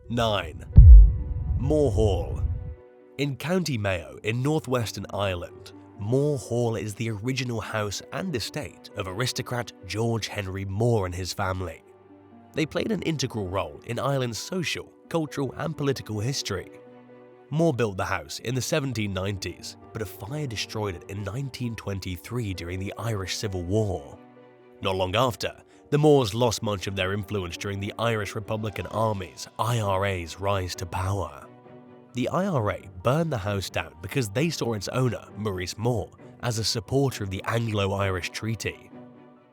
9. Moorhall. In County Mayo in northwestern Ireland, Moorhall is the original house and estate of aristocrat George Henry Moore and his family. They played an integral role in Ireland's social, cultural and political history. Moore built the house in the 1790s, but a fire destroyed it in 1923 during the Irish Civil War. Not long after, the Moores lost much of their influence during the Irish Republican Army's (IRA's) rise to power. The IRA burned the house down because they saw its owner, Maurice Moore, as a supporter of the Anglo-Irish Treaty.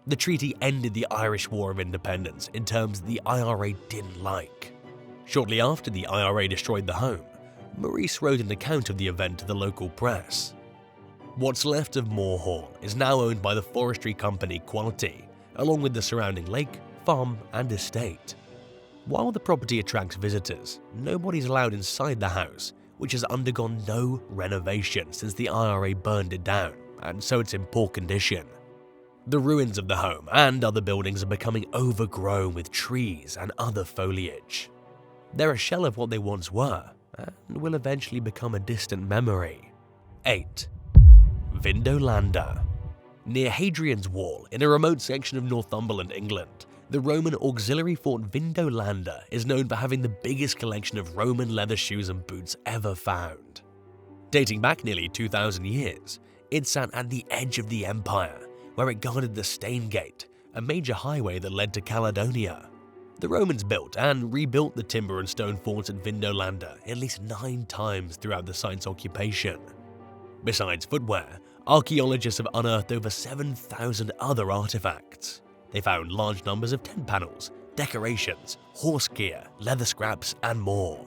The treaty ended the Irish War of Independence in terms the IRA didn't like. Shortly after the IRA destroyed the home, Maurice wrote an account of the event to the local press. What's left of Moorhall is now owned by the forestry company Quality, along with the surrounding lake, farm and estate. While the property attracts visitors, nobody's allowed inside the house, which has undergone no renovation since the IRA burned it down, and so it's in poor condition. The ruins of the home and other buildings are becoming overgrown with trees and other foliage. They're a shell of what they once were, and will eventually become a distant memory. 8. Vindolanda. Near Hadrian's Wall, in a remote section of Northumberland, England, the Roman auxiliary fort Vindolanda is known for having the biggest collection of Roman leather shoes and boots ever found. Dating back nearly 2,000 years, it sat at the edge of the empire, where it guarded the Stane Gate, a major highway that led to Caledonia. The Romans built and rebuilt the timber and stone forts at Vindolanda at least 9 times throughout the site's occupation. Besides footwear, archaeologists have unearthed over 7,000 other artifacts. They found large numbers of tent panels, decorations, horse gear, leather scraps, and more.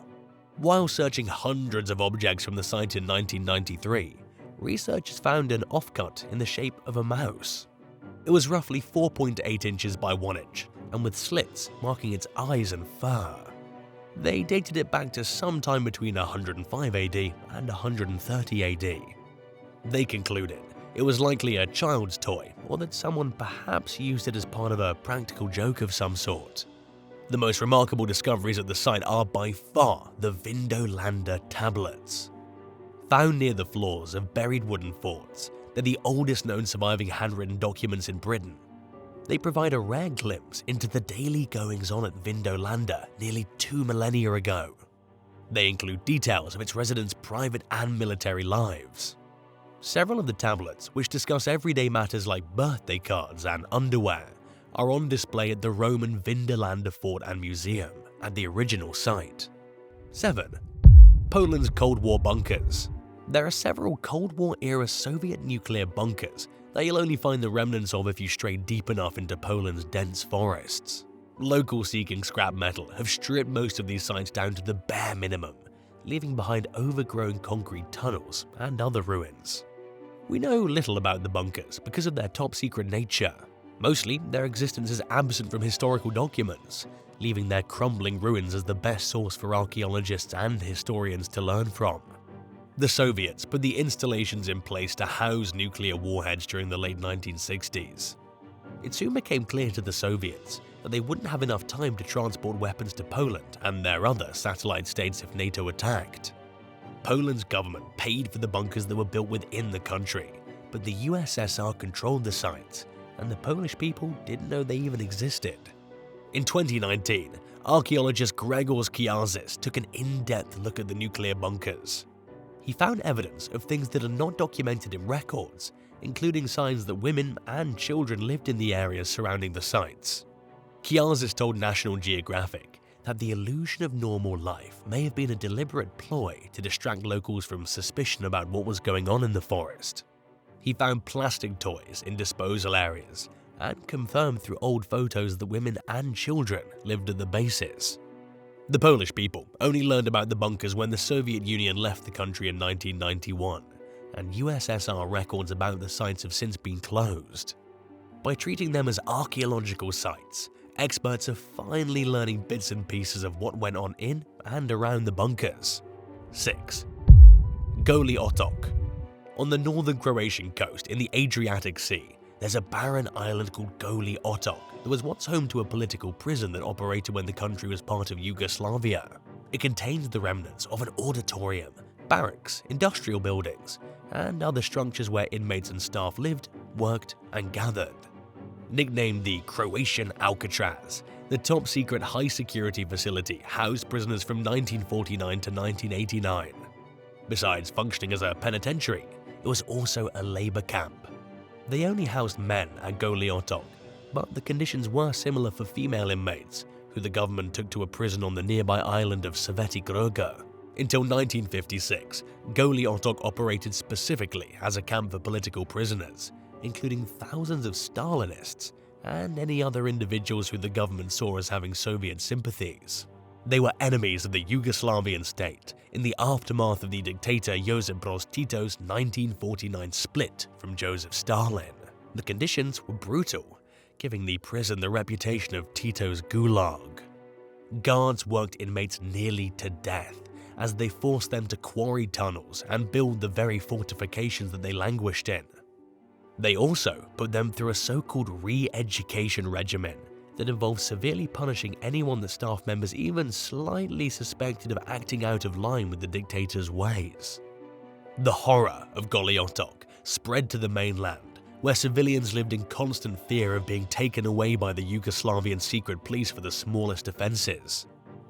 While searching hundreds of objects from the site in 1993, researchers found an offcut in the shape of a mouse. It was roughly 4.8 inches by 1 inch, and with slits marking its eyes and fur. They dated it back to sometime between 105 AD and 130 AD. They concluded it was likely a child's toy, or that someone perhaps used it as part of a practical joke of some sort. The most remarkable discoveries at the site are by far the Vindolanda tablets. Found near the floors of buried wooden forts, they're the oldest known surviving handwritten documents in Britain. They provide a rare glimpse into the daily goings-on at Vindolanda nearly 2 millennia ago. They include details of its residents' private and military lives. Several of the tablets, which discuss everyday matters like birthday cards and underwear, are on display at the Roman Vindolanda Fort and Museum at the original site. 7. Poland's Cold War bunkers. There are several Cold War-era Soviet nuclear bunkers that you'll only find the remnants of if you stray deep enough into Poland's dense forests. Locals seeking scrap metal have stripped most of these sites down to the bare minimum, leaving behind overgrown concrete tunnels and other ruins. We know little about the bunkers because of their top-secret nature. Mostly, their existence is absent from historical documents, leaving their crumbling ruins as the best source for archaeologists and historians to learn from. The Soviets put the installations in place to house nuclear warheads during the late 1960s. It soon became clear to the Soviets that they wouldn't have enough time to transport weapons to Poland and their other satellite states if NATO attacked. Poland's government paid for the bunkers that were built within the country, but the USSR controlled the sites, and the Polish people didn't know they even existed. In 2019, archaeologist Grzegorz Kiazis took an in-depth look at the nuclear bunkers. He found evidence of things that are not documented in records, including signs that women and children lived in the areas surrounding the sites. Kiazis told National Geographic that the illusion of normal life may have been a deliberate ploy to distract locals from suspicion about what was going on in the forest. He found plastic toys in disposal areas and confirmed through old photos that women and children lived at the bases. The Polish people only learned about the bunkers when the Soviet Union left the country in 1991, and USSR records about the sites have since been closed. By treating them as archaeological sites, experts are finally learning bits and pieces of what went on in and around the bunkers. 6. Goli Otok. On the northern Croatian coast in the Adriatic Sea, there's a barren island called Goli Otok that was once home to a political prison that operated when the country was part of Yugoslavia. It contains the remnants of an auditorium, barracks, industrial buildings, and other structures where inmates and staff lived, worked, and gathered. Nicknamed the Croatian Alcatraz, the top-secret high-security facility housed prisoners from 1949 to 1989. Besides functioning as a penitentiary, it was also a labor camp. They only housed men at Gliath, but the conditions were similar for female inmates, who the government took to a prison on the nearby island of Sveti Krka. Until 1956, Gliath operated specifically as a camp for political prisoners, including thousands of Stalinists and any other individuals who the government saw as having Soviet sympathies. They were enemies of the Yugoslavian state in the aftermath of the dictator Josip Broz Tito's 1949 split from Joseph Stalin. The conditions were brutal, giving the prison the reputation of Tito's gulag. Guards worked inmates nearly to death, as they forced them to quarry tunnels and build the very fortifications that they languished in. They also put them through a so-called re-education regimen that involved severely punishing anyone that staff members even slightly suspected of acting out of line with the dictator's ways. The horror of Gliath spread to the mainland, where civilians lived in constant fear of being taken away by the Yugoslavian secret police for the smallest offenses.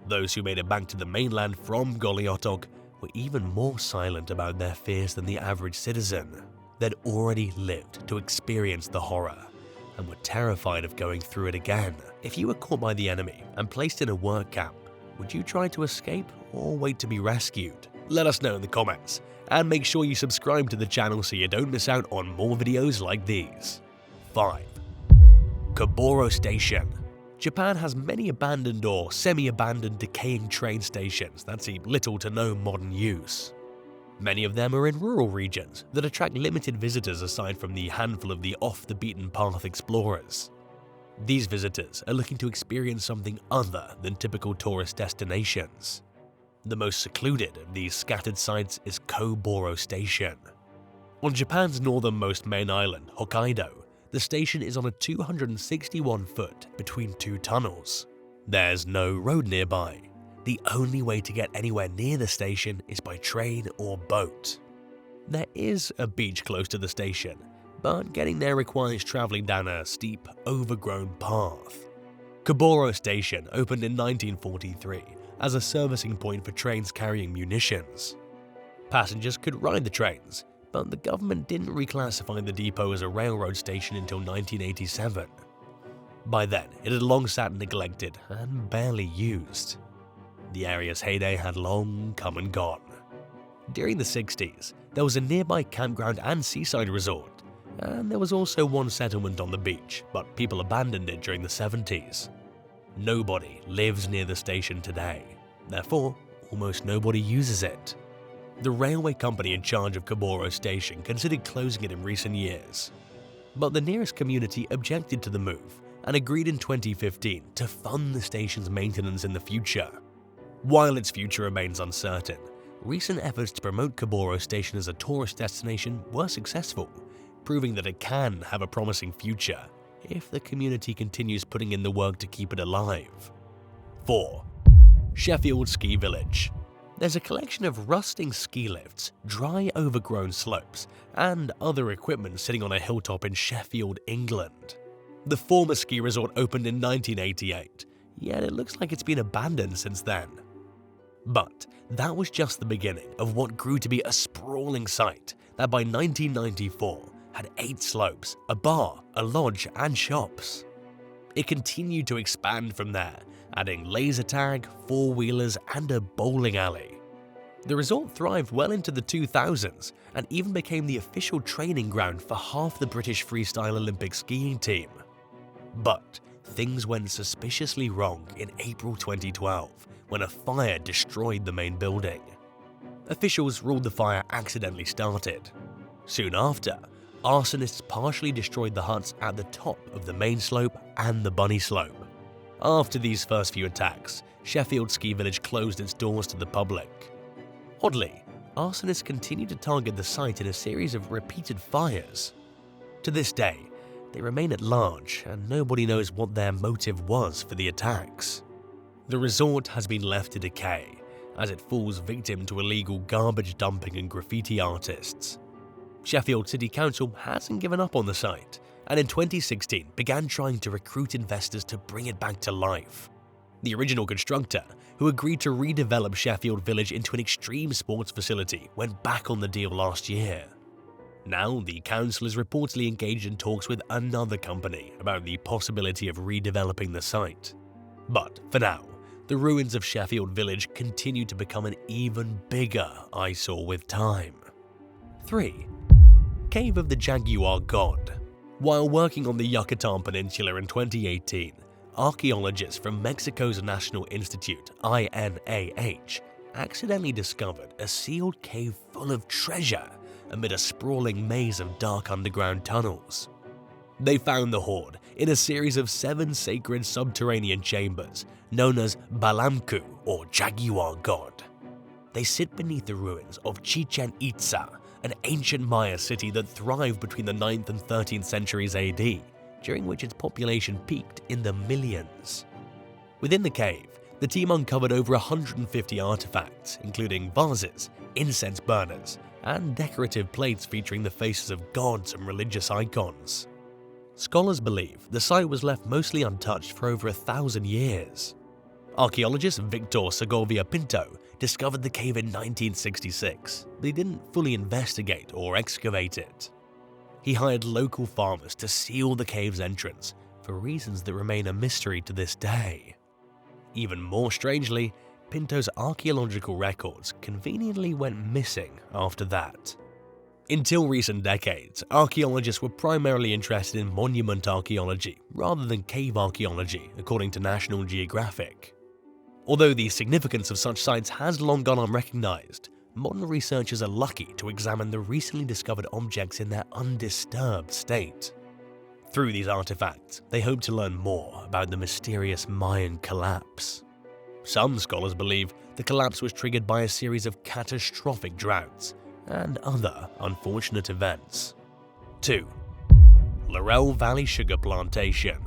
Those who made it back to the mainland from Gliath were even more silent about their fears than the average citizen. They'd already lived to experience the horror and were terrified of going through it again. If you were caught by the enemy and placed in a work camp, would you try to escape or wait to be rescued? Let us know in the comments, and make sure you subscribe to the channel so you don't miss out on more videos like these. 5. Caboro Station. Japan has many abandoned or semi-abandoned decaying train stations that see little to no modern use. Many of them are in rural regions that attract limited visitors aside from the handful of the off-the-beaten-path explorers. These visitors are looking to experience something other than typical tourist destinations. The most secluded of these scattered sites is Caboro Station. On Japan's northernmost main island, Hokkaido, the station is on a 261-foot between two tunnels. There's no road nearby. The only way to get anywhere near the station is by train or boat. There is a beach close to the station, but getting there requires traveling down a steep, overgrown path. Caboro Station opened in 1943 as a servicing point for trains carrying munitions. Passengers could ride the trains, but the government didn't reclassify the depot as a railroad station until 1987. By then, it had long sat neglected and barely used. The area's heyday had long come and gone. During the 60s, there was a nearby campground and seaside resort, and there was also one settlement on the beach, but people abandoned it during the 70s. Nobody lives near the station today, therefore almost nobody uses it. The railway company in charge of Caboro Station considered closing it in recent years, but the nearest community objected to the move and agreed in 2015 to fund the station's maintenance in the future. While its future remains uncertain, recent efforts to promote Caboro Station as a tourist destination were successful, proving that it can have a promising future if the community continues putting in the work to keep it alive. 4. Sheffield Ski Village. There's a collection of rusting ski lifts, dry overgrown slopes, and other equipment sitting on a hilltop in Sheffield, England. The former ski resort opened in 1988, yet it looks like it's been abandoned since then. But that was just the beginning of what grew to be a sprawling site that by 1994 had 8 slopes, a bar, a lodge, and shops. It continued to expand from there, adding laser tag, four-wheelers, and a bowling alley. The resort thrived well into the 2000s and even became the official training ground for half the British freestyle Olympic skiing team. But things went suspiciously wrong in April 2012 when a fire destroyed the main building. Officials ruled the fire accidentally started. Soon after, arsonists partially destroyed the huts at the top of the main slope and the bunny slope. After these first few attacks, Sheffield Ski Village closed its doors to the public. Oddly, arsonists continued to target the site in a series of repeated fires. To this day, they remain at large and nobody knows what their motive was for the attacks. The resort has been left to decay, as it falls victim to illegal garbage dumping and graffiti artists. Sheffield City Council hasn't given up on the site, and in 2016 began trying to recruit investors to bring it back to life. The original constructor, who agreed to redevelop Sheffield Village into an extreme sports facility, went back on the deal last year. Now, the council is reportedly engaged in talks with another company about the possibility of redeveloping the site. But for now, the ruins of Sheffield Village continue to become an even bigger eyesore with time. 3. Cave of the Jaguar God. While working on the Yucatan Peninsula in 2018, archaeologists from Mexico's National Institute, INAH, accidentally discovered a sealed cave full of treasure amid a sprawling maze of dark underground tunnels. They found the hoard in a series of 7 sacred subterranean chambers known as Balamku or Jaguar God. They sit beneath the ruins of Chichen Itza, an ancient Maya city that thrived between the 9th and 13th centuries AD, during which its population peaked in the millions. Within the cave, the team uncovered over 150 artifacts, including vases, incense burners, and decorative plates featuring the faces of gods and religious icons. Scholars believe the site was left mostly untouched for over 1,000 years. Archaeologist Victor Segovia Pinto discovered the cave in 1966, but he didn't fully investigate or excavate it. He hired local farmers to seal the cave's entrance for reasons that remain a mystery to this day. Even more strangely, Pinto's archaeological records conveniently went missing after that. Until recent decades, archaeologists were primarily interested in monument archaeology rather than cave archaeology, according to National Geographic. Although the significance of such sites has long gone unrecognized, modern researchers are lucky to examine the recently discovered objects in their undisturbed state. Through these artifacts, they hope to learn more about the mysterious Mayan collapse. Some scholars believe the collapse was triggered by a series of catastrophic droughts and other unfortunate events. 2. Laurel Valley Sugar Plantation.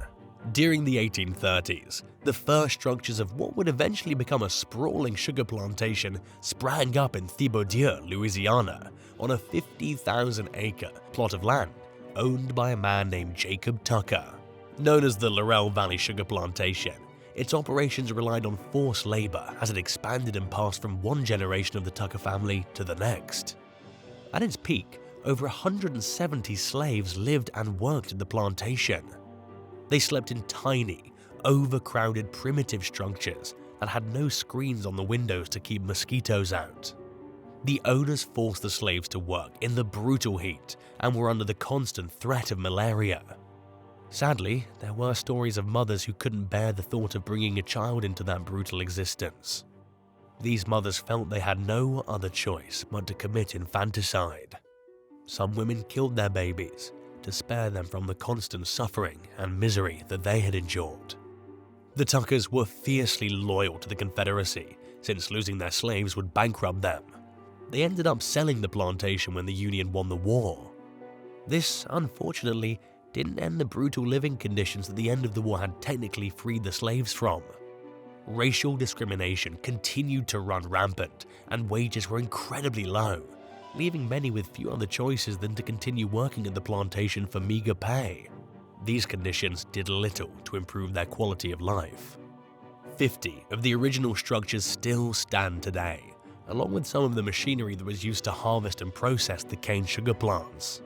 During the 1830s, the first structures of what would eventually become a sprawling sugar plantation sprang up in Thibaudier, Louisiana, on a 50,000-acre plot of land owned by a man named Jacob Tucker. Known as the Laurel Valley Sugar Plantation, its operations relied on forced labor as it expanded and passed from one generation of the Tucker family to the next. At its peak, over 170 slaves lived and worked at the plantation. They slept in tiny, overcrowded primitive structures that had no screens on the windows to keep mosquitoes out. The owners forced the slaves to work in the brutal heat and were under the constant threat of malaria. Sadly, there were stories of mothers who couldn't bear the thought of bringing a child into that brutal existence. These mothers felt they had no other choice but to commit infanticide. Some women killed their babies to spare them from the constant suffering and misery that they had endured. The Tuckers were fiercely loyal to the Confederacy, since losing their slaves would bankrupt them. They ended up selling the plantation when the Union won the war. This, unfortunately, didn't end the brutal living conditions that the end of the war had technically freed the slaves from. Racial discrimination continued to run rampant, and wages were incredibly low, leaving many with few other choices than to continue working at the plantation for meager pay. These conditions did little to improve their quality of life. 50 of the original structures still stand today, along with some of the machinery that was used to harvest and process the cane sugar plants.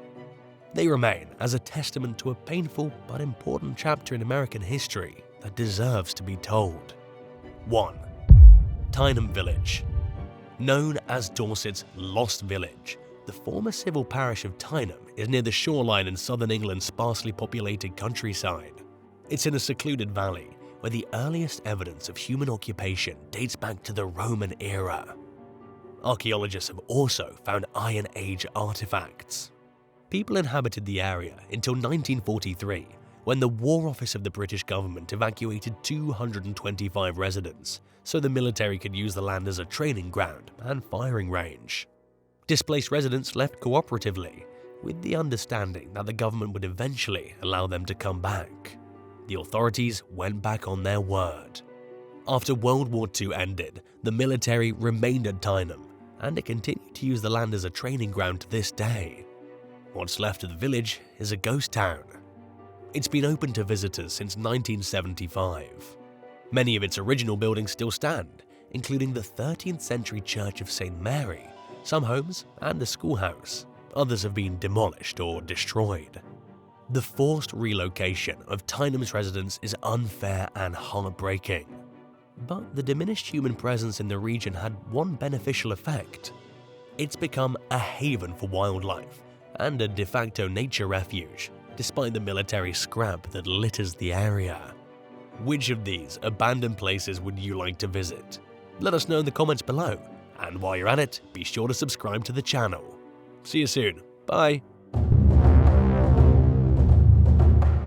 They remain as a testament to a painful but important chapter in American history that deserves to be told. 1. Tainan Village. Known as Dorset's Lost Village, the former civil parish of Tainan is near the shoreline in southern England's sparsely populated countryside. It's in a secluded valley where the earliest evidence of human occupation dates back to the Roman era. Archaeologists have also found Iron Age artifacts. People inhabited the area until 1943, when the War Office of the British government evacuated 225 residents so the military could use the land as a training ground and firing range. Displaced residents left cooperatively, with the understanding that the government would eventually allow them to come back. The authorities went back on their word. After World War II ended, the military remained at Tainan, and it continued to use the land as a training ground to this day. What's left of the village is a ghost town. It's been open to visitors since 1975. Many of its original buildings still stand, including the 13th century Church of St. Mary, some homes, and a schoolhouse. Others have been demolished or destroyed. The forced relocation of Tainan's residents is unfair and heartbreaking. But the diminished human presence in the region had one beneficial effect. It's become a haven for wildlife and a de facto nature refuge, despite the military scrap that litters the area. Which of these abandoned places would you like to visit? Let us know in the comments below, and while you're at it, be sure to subscribe to the channel. See you soon. Bye.